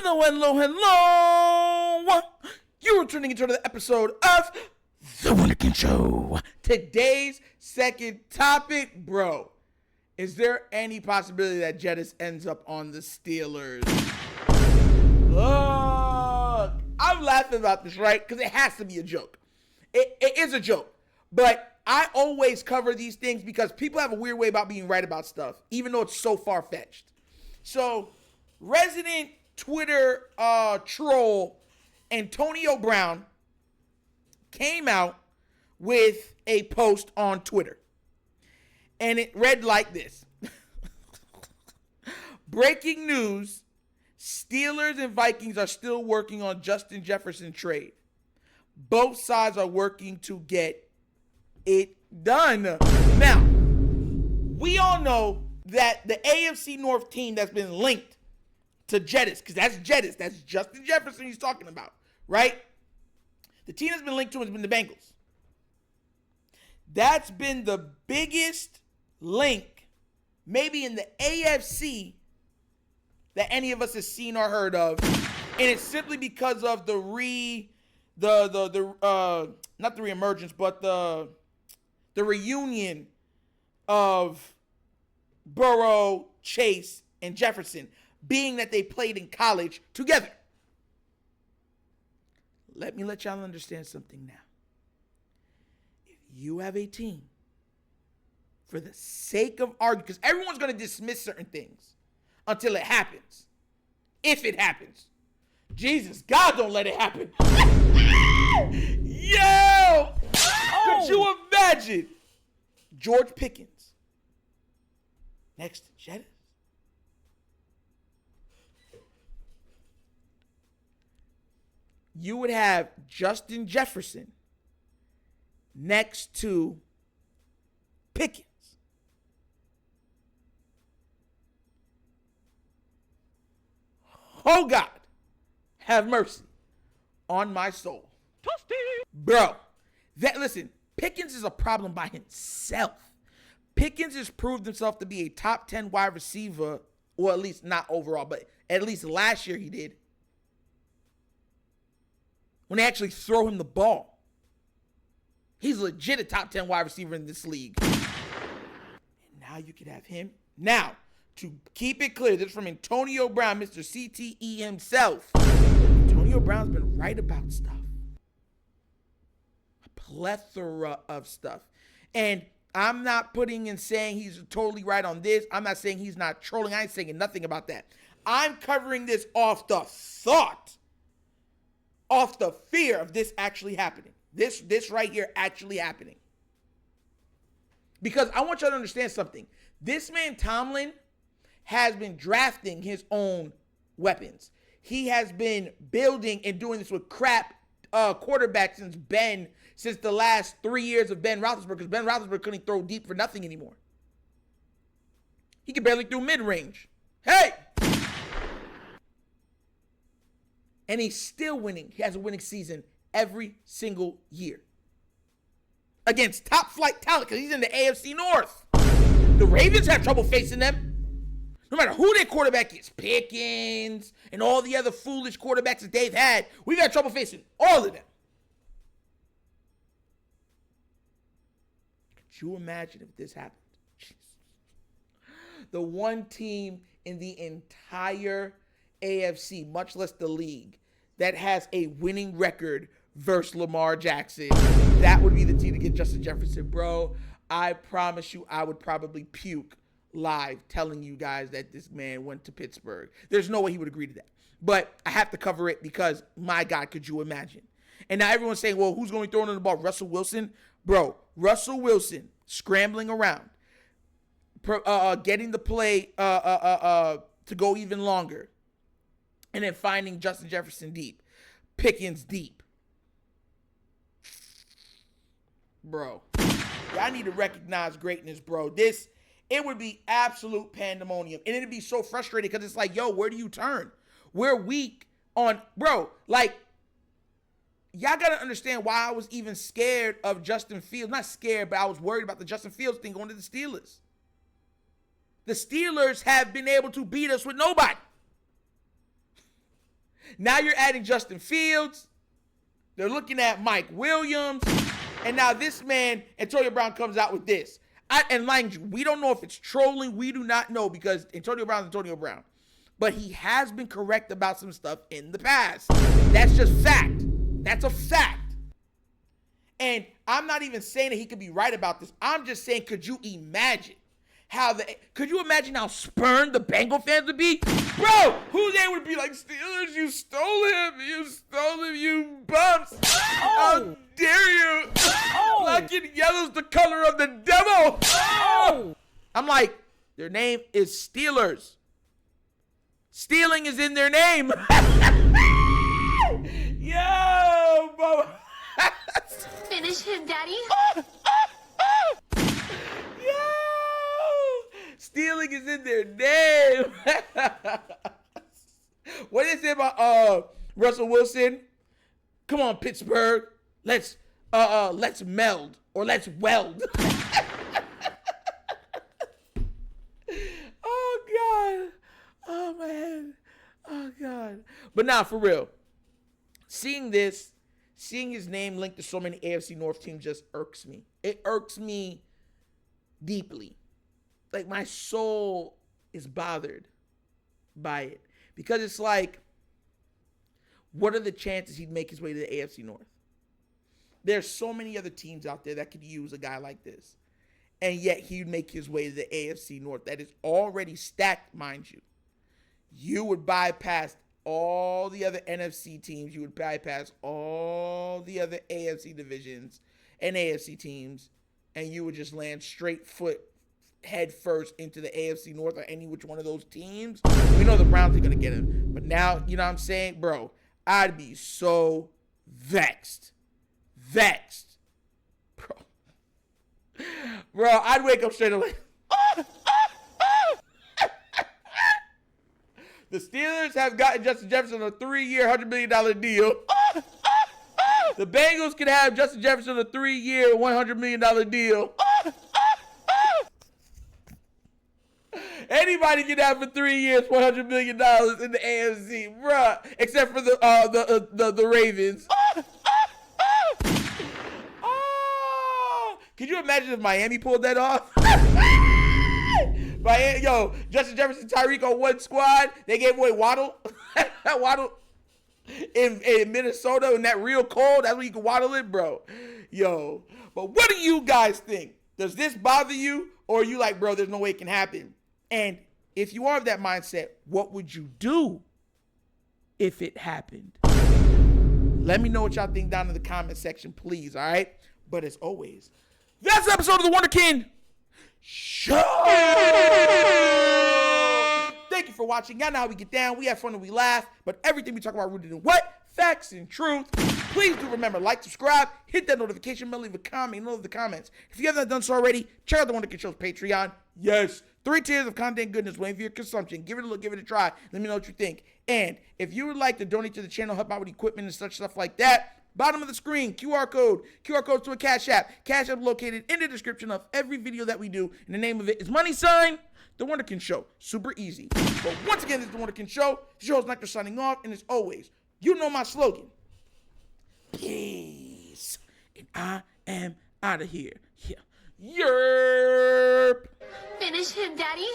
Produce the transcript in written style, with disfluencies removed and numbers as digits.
Hello. You are tuning into another episode of The Wunderkind Show. Today's second topic, bro. Is there any possibility that Jettas ends up on the Steelers? Look, I'm laughing about this, right? Because it has to be a joke. It is a joke. But I always cover these things because people have a weird way about being right about stuff, even though it's so far-fetched. So, resident Twitter troll Antonio Brown came out with a post on Twitter. And it read like this. Breaking news, Steelers and Vikings are still working on Justin Jefferson trade. Both sides are working to get it done. Now, we all know that the AFC North team that's been linked to Jettas, because that's Jettas, that's Justin Jefferson he's talking about, right? The team that's been linked to him has been the Bengals. That's been the biggest link, maybe in the AFC, that any of us has seen or heard of, and it's simply because of the reunion of Burrow, Chase, and Jefferson, being that they played in college together. Let me let y'all understand something now. If you have a team, for the sake of argument, because everyone's going to dismiss certain things until it happens. If it happens. Jesus, God, don't let it happen. Yo! Could you imagine George Pickens next to Jettas? You would have Justin Jefferson next to Pickens. Oh, God, have mercy on my soul. Toasty. Bro, listen, Pickens is a problem by himself. Pickens has proved himself to be a top 10 wide receiver, or at least not overall, but at least last year he did. When they actually throw him the ball. He's legit a top 10 wide receiver in this league. And now you could have him. Now, to keep it clear, this is from Antonio Brown, Mr. CTE himself. Antonio Brown's been right about stuff. A plethora of stuff. And I'm not putting and saying he's totally right on this. I'm not saying he's not trolling. I ain't saying nothing about that. I'm covering this off the thought. Off the fear of this actually happening. This right here actually happening. Because I want y'all to understand something. This man, Tomlin, has been drafting his own weapons. He has been building and doing this with crap quarterbacks since the last 3 years of Ben Roethlisberger, because Ben Roethlisberger couldn't throw deep for nothing anymore. He could barely throw mid-range. Hey! And he's still winning. He has a winning season every single year. Against top flight talent, because he's in the AFC North. The Ravens have trouble facing them. No matter who their quarterback is, Pickens and all the other foolish quarterbacks that they've had, we've had trouble facing all of them. Could you imagine if this happened? The one team in the entire AFC, much less the league, that has a winning record versus Lamar Jackson, that would be the team to get Justin Jefferson. Bro, I promise you I would probably puke live telling you guys that this man went to Pittsburgh. There's no way he would agree to that. But I have to cover it because, my God, could you imagine? And now everyone's saying, well, who's going to be throwing in the ball? Russell Wilson? Bro, Russell Wilson scrambling around, getting the play to go even longer. And then finding Justin Jefferson deep. Pickens deep. Bro. Y'all need to recognize greatness, bro. It would be absolute pandemonium. And it'd be so frustrating because it's like, yo, where do you turn? We're weak on, bro, like, y'all got to understand why I was even scared of Justin Fields. Not scared, but I was worried about the Justin Fields thing going to the Steelers. The Steelers have been able to beat us with nobody. Now you're adding Justin Fields. They're looking at Mike Williams. And now this man, Antonio Brown, comes out with this. And mind you, we don't know if it's trolling. We do not know because Antonio Brown is Antonio Brown. But he has been correct about some stuff in the past. That's just fact. That's a fact. And I'm not even saying that he could be right about this. I'm just saying, could you imagine how spurned the Bengal fans would be? Bro, who they would be like, Steelers, you stole him. You stole him, you bumps. How dare you? Black and yellow's the color of the devil. I'm like, their name is Steelers. Stealing is in their name. Yo, bro. Finish him, Daddy. Yo, stealing is in their name. What did they say about Russell Wilson? Come on, Pittsburgh. Let's meld or let's weld. Oh God. Oh man. Oh God. But now for real. Seeing his name linked to so many AFC North teams just irks me. It irks me deeply. Like my soul is bothered by it. Because it's like, what are the chances he'd make his way to the AFC North? There's so many other teams out there that could use a guy like this. And yet he'd make his way to the AFC North that is already stacked, mind you. You would bypass all the other NFC teams. You would bypass all the other AFC divisions and AFC teams. And you would just land straight foot head first into the AFC North or any which one of those teams. We know the Browns are going to get him. But now, you know what I'm saying? Bro, I'd be so vexed. Bro, I'd wake up straight away. The Steelers have gotten Justin Jefferson on a 3-year, $100 million deal. The Bengals can have Justin Jefferson on a 3-year, $100 million deal. Anybody can have for 3 years, $100 million in the AFC, bruh. Except for the Ravens. Could you imagine if Miami pulled that off? Yo, Justin Jefferson, Tyreek on one squad. They gave away Waddle. Waddle in Minnesota in that real cold. That's where you can waddle it, bro. Yo, but what do you guys think? Does this bother you? Or are you like, bro, there's no way it can happen? And if you are of that mindset, what would you do if it happened? Let me know what y'all think down in the comment section, please, all right? But as always, that's the episode of The Wunderkind Show. Thank you for watching. Y'all know how we get down. We have fun and we laugh, but everything we talk about rooted in what? Facts and truth. Please do remember, like, subscribe, hit that notification bell, leave a comment in all of the comments. If you haven't done so already, check out The Wunderkind Show's Patreon. Yes, 3 tiers of content goodness waiting for your consumption. Give it a look, give it a try. Let me know what you think. And if you would like to donate to the channel, help out with equipment and such stuff like that, bottom of the screen, QR code to a Cash App. Cash App located in the description of every video that we do. And the name of it is The Wunderkind Show. Super easy. But once again, this is The Wunderkind Show. The show's Nectar signing off. And as always, you know my slogan. Peace. And I am out of here. Yeah. Yerp. Finish him, Daddy.